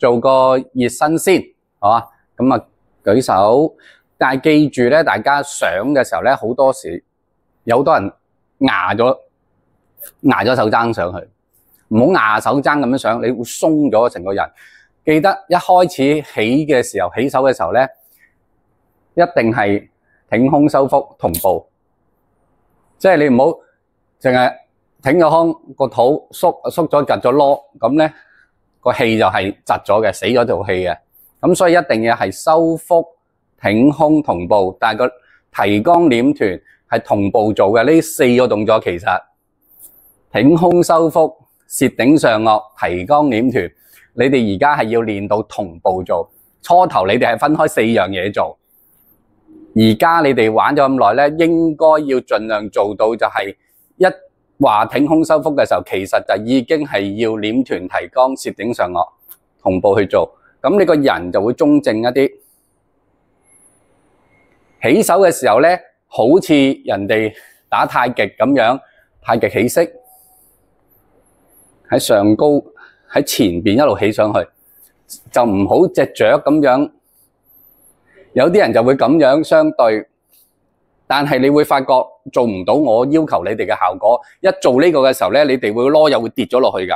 做個熱身先，好啊？咁啊，舉手。但係記住咧，大家上嘅時候咧，好多時有好多人壓咗手踭上去，唔好壓手踭咁樣上，你會鬆咗成個人。記得一開始起手嘅時候咧，一定係挺胸收腹同步，即係你唔好淨係挺個胸，個肚縮咗趌咗囉，咁咧個氣就係窒咗嘅，死咗條氣嘅。咁所以一定要係收腹挺胸同步，但係個提肛捏臀係同步做嘅。呢4個動作其實挺胸收腹、舌頂上顎、提肛捏臀，你哋而家係要練到同步做。初頭你哋係分開4樣嘢做，而家你哋玩咗咁耐咧，應該要盡量做到就係一話挺胸收腹嘅時候，其實就已經係要捏臀、提肛、舌頂上顎同步去做，咁你個人就會中正一啲。起手嘅時候咧，好似人哋打太極咁樣，太極起式喺上高喺前邊一路起上去，就唔好隻雀咁樣。有啲人就會咁樣相對，但係你會發覺做唔到我要求你哋嘅效果。一做呢個嘅時候咧，你哋會囉柚會跌咗落去㗎。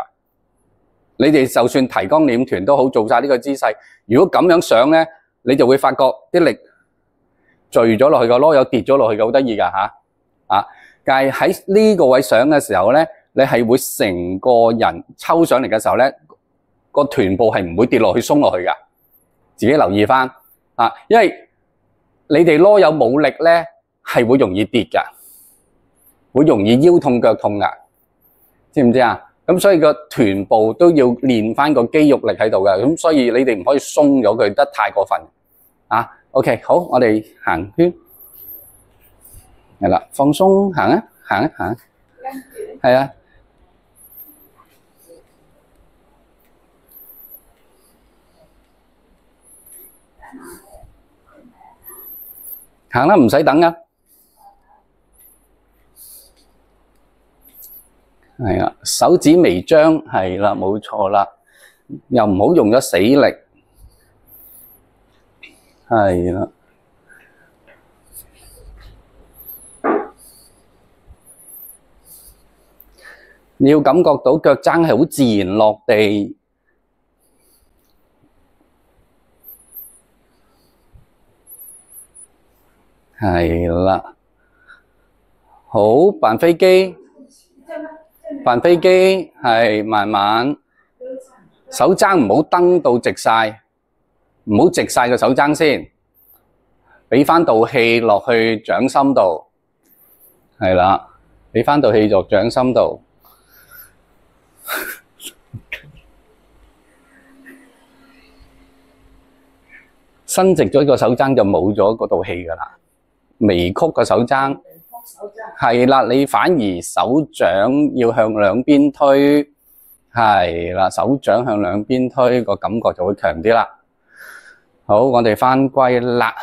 你哋就算提肛捏臀都好，做晒呢個姿勢。如果咁樣上咧，你就會發覺啲力聚咗落去，個囉柚跌咗落去嘅，好得意㗎嚇。但係喺呢個位上嘅時候咧，你係會成個人抽上嚟嘅時候咧，個臀部係唔會跌落去鬆落去㗎。自己留意返因為你哋囉柚冇力咧，係會容易跌㗎，會容易腰痛腳痛㗎，知唔知啊？咁所以個臀部都要練返個肌肉力喺度㗎，咁所以你哋唔可以鬆咗佢得太過分OK， 好，我哋行圈，係啦，放鬆，行啊，係啊，行啦，唔使等啊，係啊，手指微張，係啦，冇錯啦，又唔好用咗死力。係啦，你要感覺到腳踭係好自然落地，係啦，好，扮飛機，係慢慢，手踭唔好蹬到直晒。唔好直晒個手踭先，俾翻道氣落去掌心度，係啦，俾翻道氣落掌心度，伸直咗個手踭就冇咗嗰道氣噶啦，微曲個手踭，係啦，你反而手掌要向兩邊推，係啦，手掌向兩邊推個感覺就會強啲啦。好，我哋返歸啦。